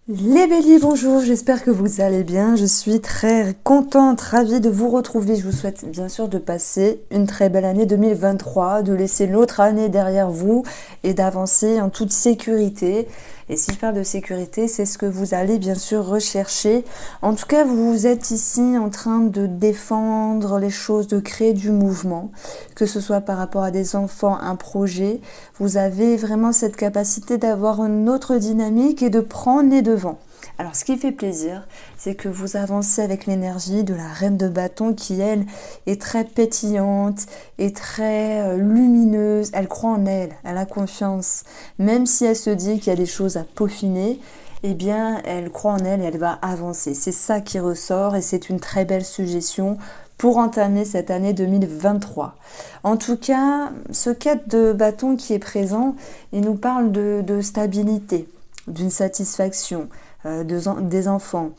Les béliers, bonjour, j'espère que vous allez bien. Je suis très contente, ravie de vous retrouver. Je vous souhaite bien sûr de passer une très belle année 2023, de laisser l'autre année derrière vous et d'avancer en toute sécurité. Et si je parle de sécurité, c'est ce que vous allez bien sûr rechercher. En tout cas, vous êtes ici en train de défendre les choses, de créer du mouvement, que ce soit par rapport à des enfants, un projet. Vous avez vraiment cette capacité d'avoir une autre dynamique et de prendre les devants. Alors, ce qui fait plaisir, c'est que vous avancez avec l'énergie de la reine de bâton qui, elle, est très pétillante, est très lumineuse. Elle croit en elle, elle a confiance. Même si elle se dit qu'il y a des choses à peaufiner, eh bien, elle croit en elle et elle va avancer. C'est ça qui ressort et c'est une très belle suggestion pour entamer cette année 2023. En tout cas, ce 4 de bâton qui est présent, il nous parle de stabilité, d'une satisfaction, des enfants.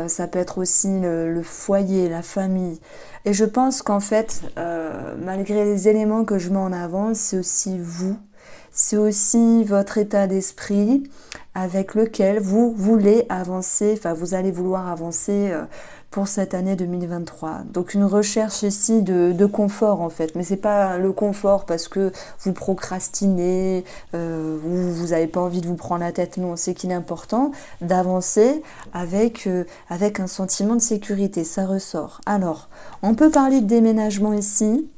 Ça peut être aussi le foyer, la famille. Et je pense qu'en fait, malgré les éléments que je mets en avant, c'est aussi vous. C'est aussi votre état d'esprit avec lequel vous voulez avancer, enfin vous allez vouloir avancer pour cette année 2023. Donc une recherche ici de confort en fait, mais c'est pas le confort parce que vous procrastinez, vous n'avez pas envie de vous prendre la tête, non, c'est qu'il est important d'avancer avec un sentiment de sécurité, ça ressort. Alors, on peut parler de déménagement ici.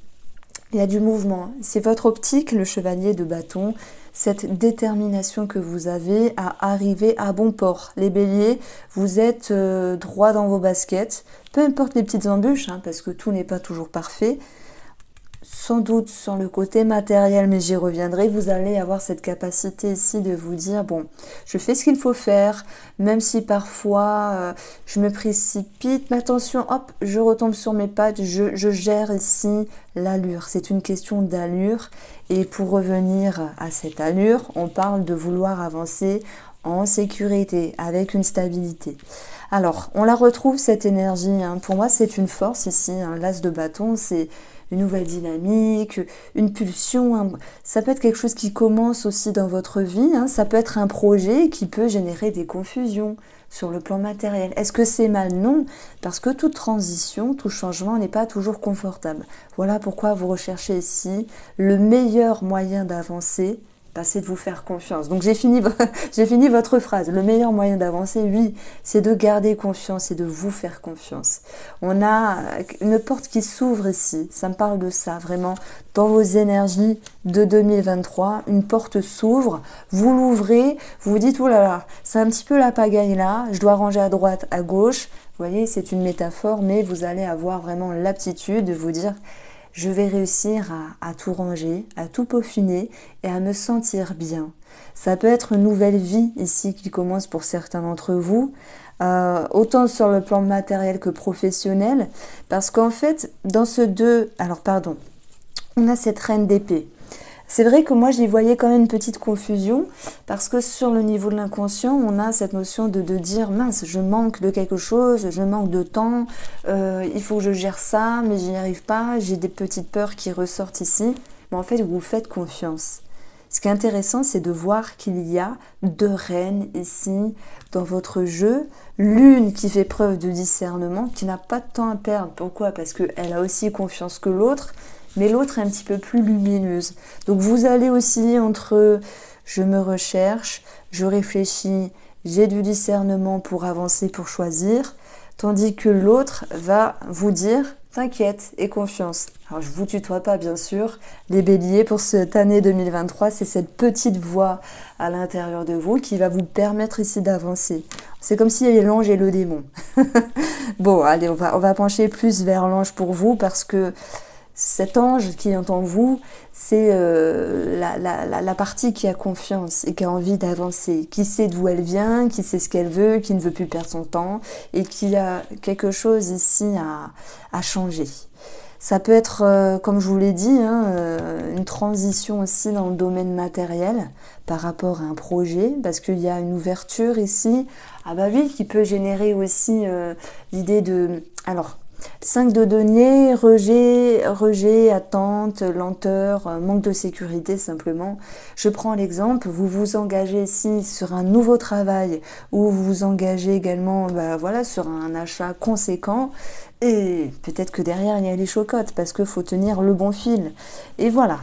Il y a du mouvement. C'est votre optique, le chevalier de bâton, cette détermination que vous avez à arriver à bon port. Les béliers, vous êtes droit dans vos baskets, peu importe les petites embûches, parce que tout n'est pas toujours parfait. Sans doute sur le côté matériel, mais j'y reviendrai, vous allez avoir cette capacité ici de vous dire, bon, je fais ce qu'il faut faire, même si parfois je me précipite, mais attention, hop, je retombe sur mes pattes, je gère ici l'allure. C'est une question d'allure, et pour revenir à cette allure, on parle de vouloir avancer en sécurité, avec une stabilité. Alors, on la retrouve cette énergie, pour moi c'est une force ici, l'as de bâton, c'est une nouvelle dynamique, une pulsion. Ça peut être quelque chose qui commence aussi dans votre vie. Ça peut être un projet qui peut générer des confusions sur le plan matériel. Est-ce que c'est mal? Non, parce que toute transition, tout changement n'est pas toujours confortable. Voilà pourquoi vous recherchez ici le meilleur moyen d'avancer. C'est de vous faire confiance. Donc j'ai fini votre phrase. Le meilleur moyen d'avancer, oui, c'est de garder confiance et de vous faire confiance. On a une porte qui s'ouvre ici. Ça me parle de ça, vraiment. Dans vos énergies de 2023, une porte s'ouvre. Vous l'ouvrez. Vous vous dites, oh là là, c'est un petit peu la pagaille là. Je dois ranger à droite, à gauche. Vous voyez, c'est une métaphore, mais vous allez avoir vraiment l'aptitude de vous dire, je vais réussir à tout ranger, à tout peaufiner et à me sentir bien. Ça peut être une nouvelle vie ici qui commence pour certains d'entre vous, autant sur le plan matériel que professionnel, parce qu'en fait, dans ce on a cette reine d'épée. C'est vrai que moi, j'y voyais quand même une petite confusion parce que sur le niveau de l'inconscient, on a cette notion de dire mince, je manque de quelque chose, je manque de temps, il faut que je gère ça, mais j'y arrive pas, j'ai des petites peurs qui ressortent ici. Mais en fait, vous faites confiance. Ce qui est intéressant, c'est de voir qu'il y a deux reines ici dans votre jeu. L'une qui fait preuve de discernement, qui n'a pas de temps à perdre. Pourquoi? Parce qu'elle a aussi confiance que l'autre. Mais l'autre est un petit peu plus lumineuse. Donc vous allez aussi entre je me recherche, je réfléchis, j'ai du discernement pour avancer, pour choisir, tandis que l'autre va vous dire t'inquiète et confiance. Alors je vous tutoie pas bien sûr, les béliers pour cette année 2023, c'est cette petite voix à l'intérieur de vous qui va vous permettre ici d'avancer. C'est comme s'il y avait l'ange et le démon. Bon, allez, on va pencher plus vers l'ange pour vous parce que cet ange qui est en vous, c'est la partie qui a confiance et qui a envie d'avancer, qui sait d'où elle vient, qui sait ce qu'elle veut, qui ne veut plus perdre son temps et qui a quelque chose ici à changer. Ça peut être, comme je vous l'ai dit, une transition aussi dans le domaine matériel par rapport à un projet, parce qu'il y a une ouverture ici, qui peut générer aussi l'idée de... Alors, 5 de denier, rejet, attente, lenteur, manque de sécurité simplement. Je prends l'exemple, vous vous engagez ici sur un nouveau travail ou vous vous engagez également voilà, sur un achat conséquent et peut-être que derrière il y a les chocottes parce qu'il faut tenir le bon fil. Et voilà,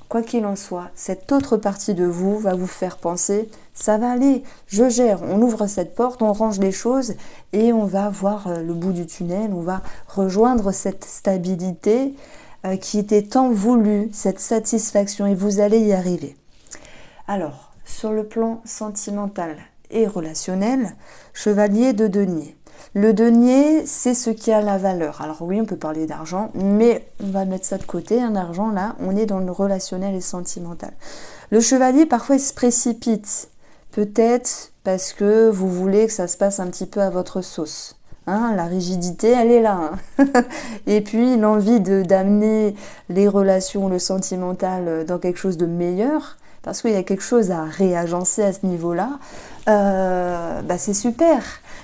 quoi qu'il en soit, cette autre partie de vous va vous faire penser ça va aller, je gère, on ouvre cette porte, on range les choses et on va voir le bout du tunnel, on va rejoindre cette stabilité qui était tant voulue, cette satisfaction et vous allez y arriver. Alors, sur le plan sentimental et relationnel, chevalier de denier. Le denier, c'est ce qui a la valeur. Alors oui, on peut parler d'argent, mais on va mettre ça de côté. Un argent, là, on est dans le relationnel et sentimental. Le chevalier, parfois, il se précipite. Peut-être parce que vous voulez que ça se passe un petit peu à votre sauce. Hein, la rigidité, elle est là. Hein. Et puis, l'envie d'amener les relations, le sentimental dans quelque chose de meilleur, parce qu'il y a quelque chose à réagencer à ce niveau-là, c'est super.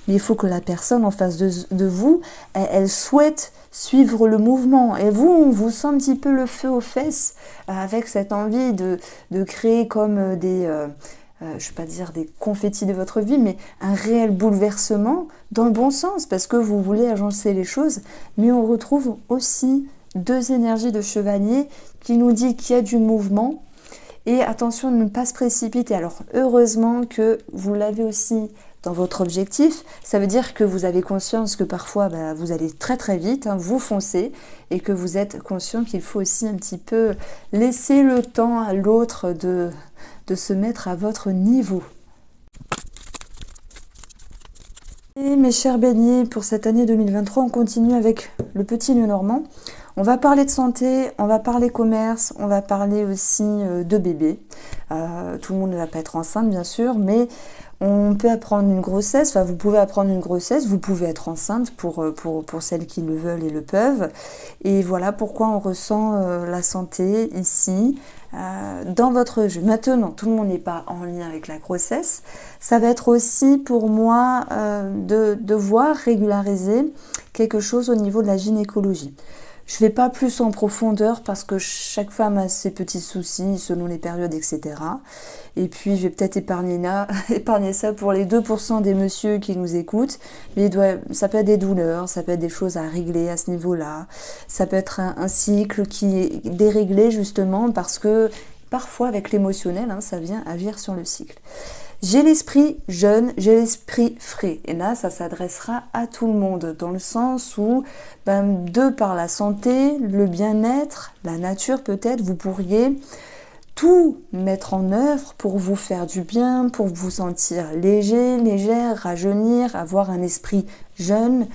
Mais il faut que la personne en face de vous, elle souhaite suivre le mouvement. Et vous, on vous sent un petit peu le feu aux fesses avec cette envie de créer comme des... je ne vais pas dire des confettis de votre vie, mais un réel bouleversement dans le bon sens, parce que vous voulez agencer les choses. Mais on retrouve aussi 2 énergies de chevalier qui nous dit qu'il y a du mouvement. Et attention de ne pas se précipiter. Alors heureusement que vous l'avez aussi dans votre objectif. Ça veut dire que vous avez conscience que parfois vous allez très très vite, hein, vous foncez, et que vous êtes conscient qu'il faut aussi un petit peu laisser le temps à l'autre de se mettre à votre niveau. Et mes chers béliers, pour cette année 2023, on continue avec le petit Lenormand. On va parler de santé, on va parler commerce, on va parler aussi de bébé. Tout le monde ne va pas être enceinte, bien sûr, mais on peut apprendre une grossesse, enfin vous pouvez apprendre une grossesse, vous pouvez être enceinte pour celles qui le veulent et le peuvent. Et voilà pourquoi on ressent la santé ici, dans votre jeu. Maintenant, tout le monde n'est pas en lien avec la grossesse. Ça va être aussi pour moi de devoir régulariser quelque chose au niveau de la gynécologie. Je ne vais pas plus en profondeur parce que chaque femme a ses petits soucis selon les périodes, etc. Et puis, je vais peut-être épargner ça pour les 2% des messieurs qui nous écoutent. Mais ça peut être des douleurs, ça peut être des choses à régler à ce niveau-là. Ça peut être un cycle qui est déréglé justement parce que parfois, avec l'émotionnel, hein, ça vient agir sur le cycle. J'ai l'esprit jeune, j'ai l'esprit frais. Et là, ça s'adressera à tout le monde, dans le sens où, de par la santé, le bien-être, la nature peut-être, vous pourriez tout mettre en œuvre pour vous faire du bien, pour vous sentir léger, légère, rajeunir, avoir un esprit jeune,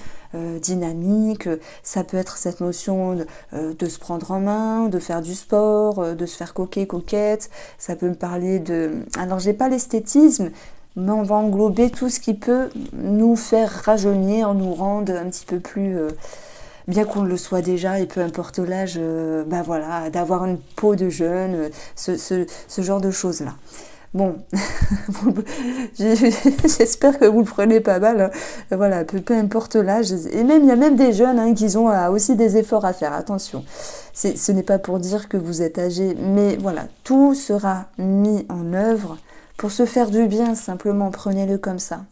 dynamique. Ça peut être cette notion de se prendre en main, de faire du sport, de se faire coquette. Ça peut me parler de... Alors, j'ai pas l'esthétisme, mais on va englober tout ce qui peut nous faire rajeunir, nous rendre un petit peu plus... bien qu'on le soit déjà et peu importe l'âge, d'avoir une peau de jeune, ce genre de choses-là. Bon, j'espère que vous le prenez pas mal. Hein. Voilà, peu importe l'âge. Et même, il y a même des jeunes qui ont aussi des efforts à faire. Attention, ce n'est pas pour dire que vous êtes âgé, mais voilà, tout sera mis en œuvre pour se faire du bien, simplement, prenez-le comme ça.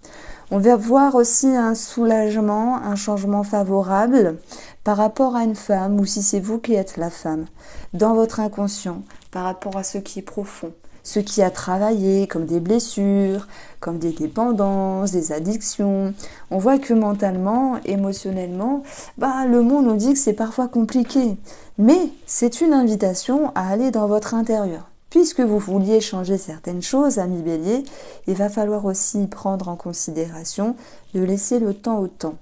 On va voir aussi un soulagement, un changement favorable par rapport à une femme, ou si c'est vous qui êtes la femme, dans votre inconscient, par rapport à ce qui est profond. Ce qui a travaillé, comme des blessures, comme des dépendances, des addictions. On voit que mentalement, émotionnellement, le monde nous dit que c'est parfois compliqué. Mais c'est une invitation à aller dans votre intérieur. Puisque vous vouliez changer certaines choses, ami Bélier, il va falloir aussi prendre en considération de laisser le temps au temps.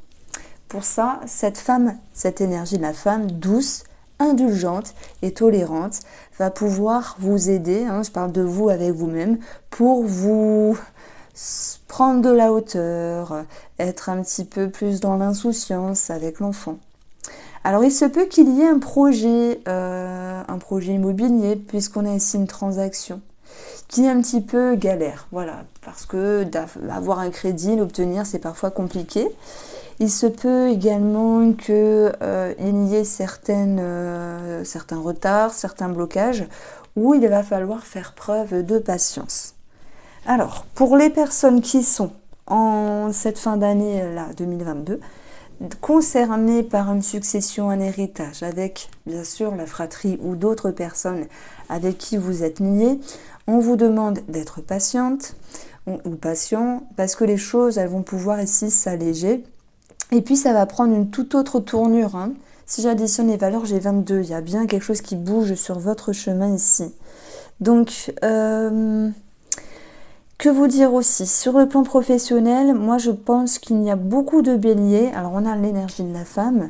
Pour ça, cette femme, cette énergie de la femme douce, indulgente et tolérante va pouvoir vous aider, je parle de vous avec vous-même, pour vous prendre de la hauteur, être un petit peu plus dans l'insouciance avec l'enfant. Alors il se peut qu'il y ait un projet immobilier, puisqu'on a ici une transaction, qui est un petit peu galère, voilà, parce que avoir un crédit, l'obtenir, c'est parfois compliqué. Il se peut également qu'il y ait certains retards, certains blocages, où il va falloir faire preuve de patience. Alors, pour les personnes qui sont en cette fin d'année-là, 2022, concernées par une succession, un héritage, avec bien sûr la fratrie ou d'autres personnes avec qui vous êtes liés, on vous demande d'être patiente ou patient, parce que les choses, elles vont pouvoir ici s'alléger. Et puis ça va prendre une toute autre tournure. Si j'additionne les valeurs, j'ai 22. Il y a bien quelque chose qui bouge sur votre chemin ici. Donc, que vous dire aussi? Sur le plan professionnel, moi je pense qu'il y a beaucoup de béliers. Alors on a l'énergie de la femme.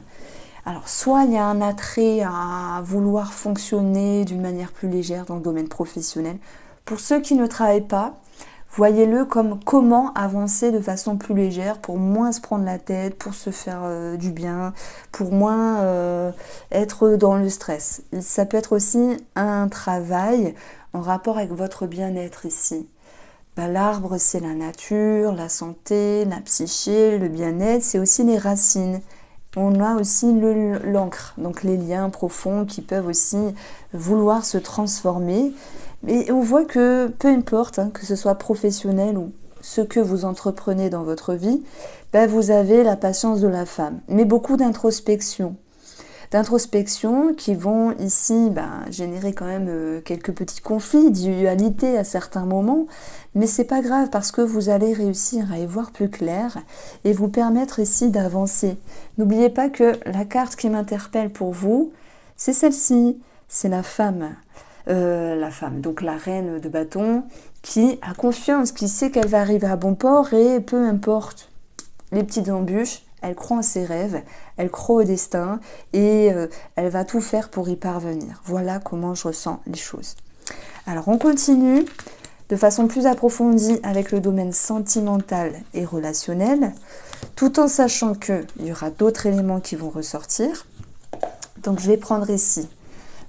Alors soit il y a un attrait à vouloir fonctionner d'une manière plus légère dans le domaine professionnel. Pour ceux qui ne travaillent pas, voyez-le comme comment avancer de façon plus légère pour moins se prendre la tête, pour se faire du bien, pour moins être dans le stress. Ça peut être aussi un travail en rapport avec votre bien-être ici. L'arbre, c'est la nature, la santé, la psyché, le bien-être, c'est aussi les racines. On a aussi l'encre, donc les liens profonds qui peuvent aussi vouloir se transformer. Mais on voit que peu importe, que ce soit professionnel ou ce que vous entreprenez dans votre vie, vous avez la patience de la femme. Mais beaucoup d'introspection. D'introspection qui vont ici générer quand même quelques petits conflits, dualité à certains moments, mais c'est pas grave parce que vous allez réussir à y voir plus clair et vous permettre ici d'avancer. N'oubliez pas que la carte qui m'interpelle pour vous, c'est celle-ci, c'est la femme. Donc la reine de bâton, qui a confiance, qui sait qu'elle va arriver à bon port et peu importe les petites embûches, elle croit en ses rêves, elle croit au destin et elle va tout faire pour y parvenir. Voilà comment je ressens les choses. Alors on continue de façon plus approfondie avec le domaine sentimental et relationnel, tout en sachant qu'il y aura d'autres éléments qui vont ressortir. Donc je vais prendre ici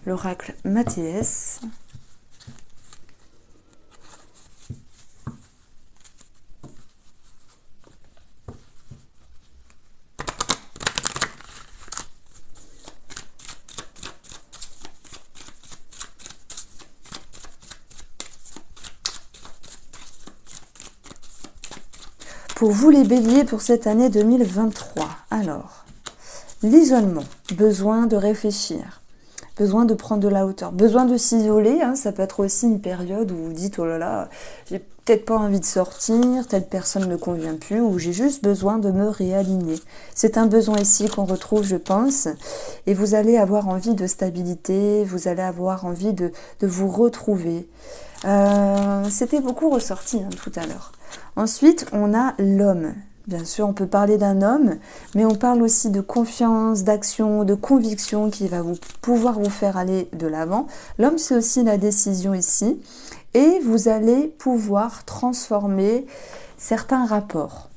l'oracle Mathias. Pour vous les béliers pour cette année 2023, alors, l'isolement, besoin de réfléchir, besoin de prendre de la hauteur, besoin de s'isoler, ça peut être aussi une période où vous dites « oh là là, j'ai peut-être pas envie de sortir, telle personne ne me convient plus » ou « j'ai juste besoin de me réaligner ». C'est un besoin ici qu'on retrouve, je pense, et vous allez avoir envie de stabilité, vous allez avoir envie de vous retrouver. C'était beaucoup ressorti tout à l'heure. Ensuite, on a l'homme. Bien sûr, on peut parler d'un homme, mais on parle aussi de confiance, d'action, de conviction qui va pouvoir vous faire aller de l'avant. L'homme, c'est aussi la décision ici. Et vous allez pouvoir transformer certains rapports.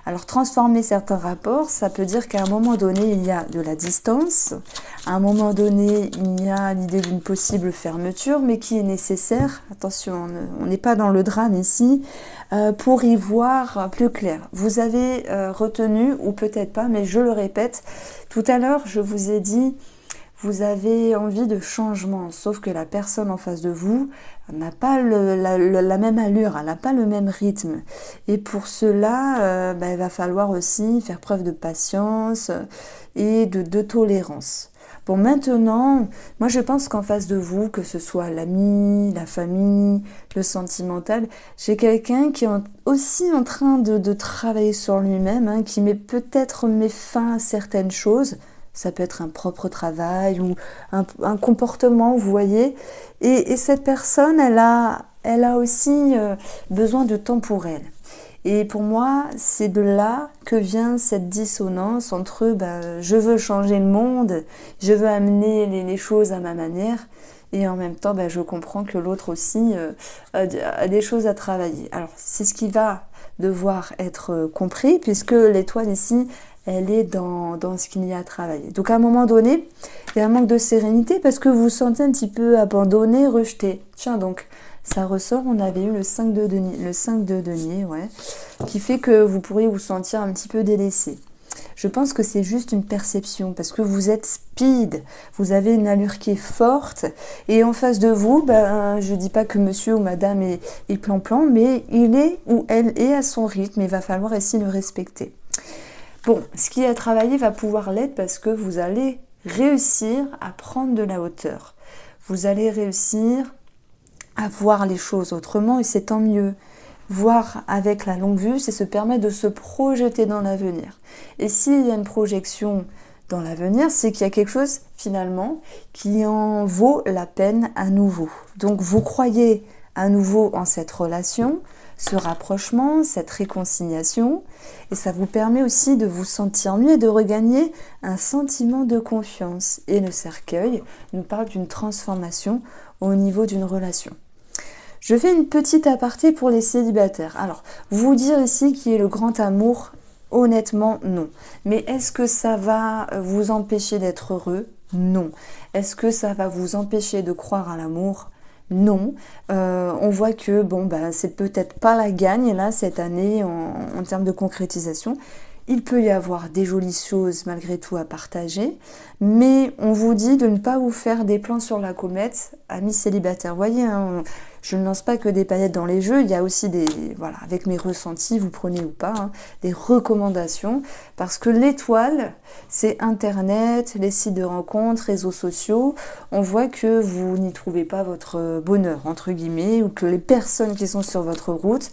Alors, transformer certains rapports, ça peut dire qu'à un moment donné, il y a de la distance. À un moment donné, il y a l'idée d'une possible fermeture, mais qui est nécessaire. Attention, on n'est pas dans le drame ici, pour y voir plus clair. Vous avez retenu, ou peut-être pas, mais je le répète, tout à l'heure, je vous ai dit, vous avez envie de changement, sauf que la personne en face de vous n'a pas la même allure, elle n'a pas le même rythme. Et pour cela, il va falloir aussi faire preuve de patience et de tolérance. Bon, maintenant, moi je pense qu'en face de vous, que ce soit l'ami, la famille, le sentimental, j'ai quelqu'un qui est aussi en train de travailler sur lui-même, qui peut-être met fin à certaines choses. Ça peut être un propre travail ou un comportement, vous voyez. Et cette personne, elle a aussi besoin de temps pour elle. Et pour moi, c'est de là que vient cette dissonance entre je veux changer le monde, je veux amener les choses à ma manière, et en même temps, je comprends que l'autre aussi a des choses à travailler. Alors, c'est ce qui va devoir être compris, puisque l'étoile ici, elle est dans ce qu'il y a à travailler. Donc, à un moment donné, il y a un manque de sérénité parce que vous vous sentez un petit peu abandonné, rejeté. Tiens, donc, ça ressort, on avait eu le 5 de denier, ouais, qui fait que vous pourriez vous sentir un petit peu délaissé. Je pense que c'est juste une perception, parce que vous êtes speed, vous avez une allure qui est forte, et en face de vous, ben, je dis pas que monsieur ou madame est plan-plan, mais il est ou elle est à son rythme, et il va falloir essayer de le respecter. Bon, ce qui est à travailler va pouvoir l'être parce que vous allez réussir à prendre de la hauteur. Vous allez réussir à voir les choses autrement, et c'est tant mieux. Voir avec la longue vue, c'est se permettre de se projeter dans l'avenir. Et s'il y a une projection dans l'avenir, c'est qu'il y a quelque chose, finalement, qui en vaut la peine à nouveau. Donc, vous croyez à nouveau en cette relation, ce rapprochement, cette réconciliation, et ça vous permet aussi de vous sentir mieux et de regagner un sentiment de confiance. Et le cercueil nous parle d'une transformation au niveau d'une relation. Je fais une petite aparté pour les célibataires. Alors, vous dire ici qu'il y ait le grand amour, honnêtement, non. Mais est-ce que ça va vous empêcher d'être heureux? Non. Est-ce que ça va vous empêcher de croire à l'amour? Non. On voit que bon, bah, c'est peut-être pas la gagne là cette année en termes de concrétisation. Il peut y avoir des jolies choses malgré tout à partager, mais on vous dit de ne pas vous faire des plans sur la comète, amis célibataires. Vous voyez, hein, je ne lance pas que des paillettes dans les jeux, il y a aussi des, voilà, avec mes ressentis, vous prenez ou pas, hein, des recommandations, parce que l'étoile, c'est Internet, les sites de rencontres, réseaux sociaux, on voit que vous n'y trouvez pas votre bonheur, entre guillemets, ou que les personnes qui sont sur votre route,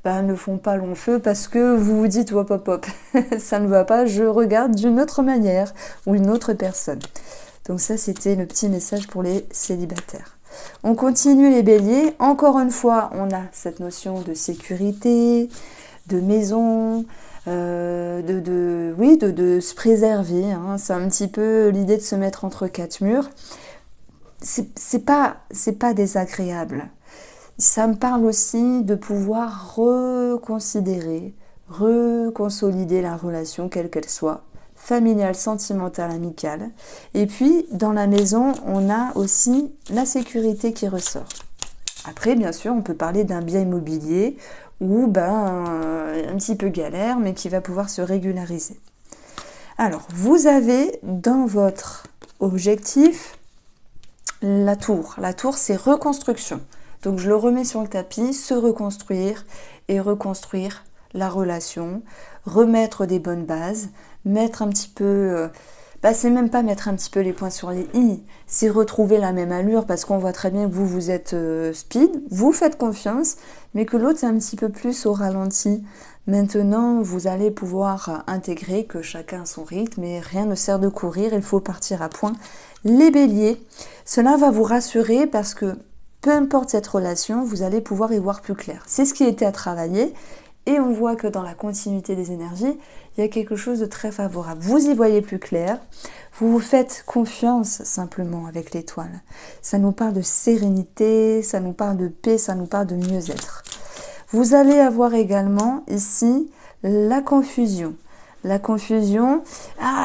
ne font pas long feu parce que vous vous dites hop hop hop, ça ne va pas, je regarde d'une autre manière ou une autre personne. Donc ça c'était le petit message pour les célibataires. On continue les béliers, encore une fois on a cette notion de sécurité, de maison, de se préserver, hein. C'est un petit peu l'idée de se mettre entre quatre murs. C'est pas désagréable. Ça me parle aussi de pouvoir reconsidérer, reconsolider la relation, quelle qu'elle soit, familiale, sentimentale, amicale. Et puis, dans la maison, on a aussi la sécurité qui ressort. Après, bien sûr, on peut parler d'un bien immobilier ou un petit peu galère, mais qui va pouvoir se régulariser. Alors, vous avez dans votre objectif la tour. La tour, c'est reconstruction. Donc je le remets sur le tapis, se reconstruire et reconstruire la relation, remettre des bonnes bases, mettre un petit peu... c'est même pas mettre un petit peu les points sur les i, c'est retrouver la même allure parce qu'on voit très bien que vous êtes speed, vous faites confiance, mais que l'autre est un petit peu plus au ralenti. Maintenant, vous allez pouvoir intégrer que chacun a son rythme et rien ne sert de courir, il faut partir à point. Les béliers, cela va vous rassurer parce que peu importe cette relation, vous allez pouvoir y voir plus clair. C'est ce qui était à travailler et on voit que dans la continuité des énergies, il y a quelque chose de très favorable. Vous y voyez plus clair, vous vous faites confiance simplement avec l'étoile. Ça nous parle de sérénité, ça nous parle de paix, ça nous parle de mieux-être. Vous allez avoir également ici la confusion. La confusion,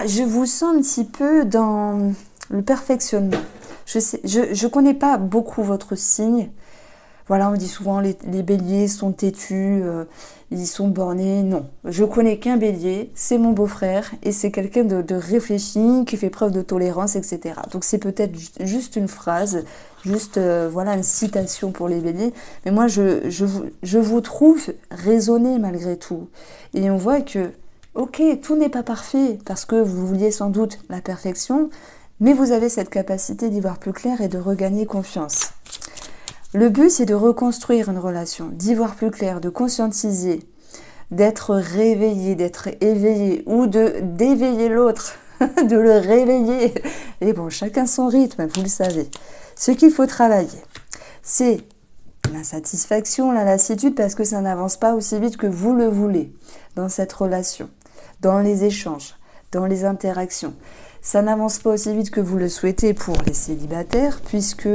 je vous sens un petit peu dans le perfectionnement. Je connais pas beaucoup votre signe. Voilà, on dit souvent les béliers sont têtus, ils sont bornés. Non, je connais qu'un bélier, c'est mon beau-frère et c'est quelqu'un de réfléchi, qui fait preuve de tolérance, etc. Donc c'est peut-être juste une phrase, juste une citation pour les béliers. Mais moi, je vous trouve raisonné malgré tout. Et on voit que, ok, tout n'est pas parfait parce que vous vouliez sans doute la perfection, mais vous avez cette capacité d'y voir plus clair et de regagner confiance. Le but, c'est de reconstruire une relation, d'y voir plus clair, de conscientiser, d'être réveillé, d'être éveillé ou d'éveiller l'autre, de le réveiller. Et bon, chacun son rythme, vous le savez. Ce qu'il faut travailler, c'est l'insatisfaction, la lassitude, parce que ça n'avance pas aussi vite que vous le voulez dans cette relation, dans les échanges, dans les interactions. Ça n'avance pas aussi vite que vous le souhaitez pour les célibataires, puisque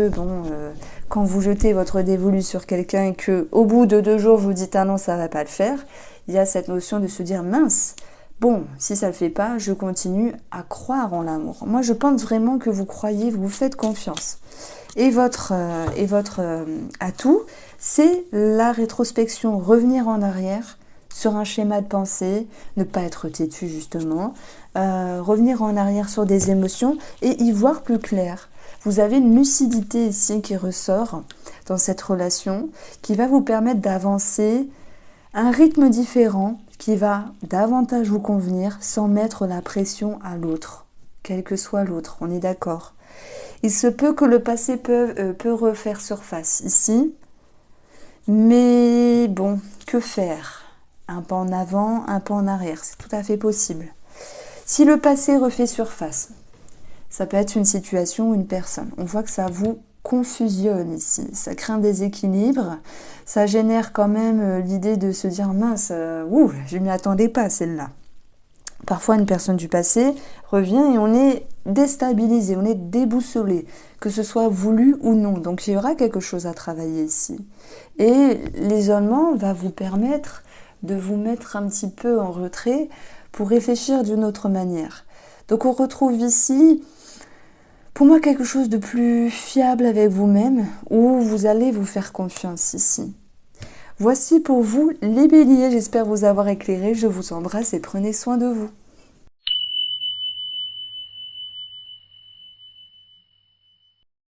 quand vous jetez votre dévolu sur quelqu'un et que au bout de 2 jours vous dites ah non ça va pas le faire, il y a cette notion de se dire mince, Bon, si ça ne le fait pas, je continue à croire en l'amour. Moi, je pense vraiment que vous croyez, vous faites confiance. Et votre atout, c'est la rétrospection, revenir en arrière sur un schéma de pensée, ne pas être têtu justement, revenir en arrière sur des émotions et y voir plus clair. Vous avez une lucidité ici qui ressort dans cette relation, qui va vous permettre d'avancer à un rythme différent, qui va davantage vous convenir sans mettre la pression à l'autre, quel que soit l'autre, on est d'accord. Il se peut que le passé peut refaire surface ici, mais bon, que faire? Un pas en avant, un pas en arrière, c'est tout à fait possible. Si le passé refait surface, ça peut être une situation ou une personne. On voit que ça vous confusionne ici, ça crée un déséquilibre, ça génère quand même l'idée de se dire mince, je m'y attendais pas celle-là. Parfois une personne du passé revient et on est déstabilisé, on est déboussolé, que ce soit voulu ou non. Donc il y aura quelque chose à travailler ici. Et l'isolement va vous permettre de vous mettre un petit peu en retrait pour réfléchir d'une autre manière. Donc on retrouve ici, pour moi, quelque chose de plus fiable avec vous-même, où vous allez vous faire confiance ici. Voici pour vous les béliers, j'espère vous avoir éclairé, je vous embrasse et prenez soin de vous.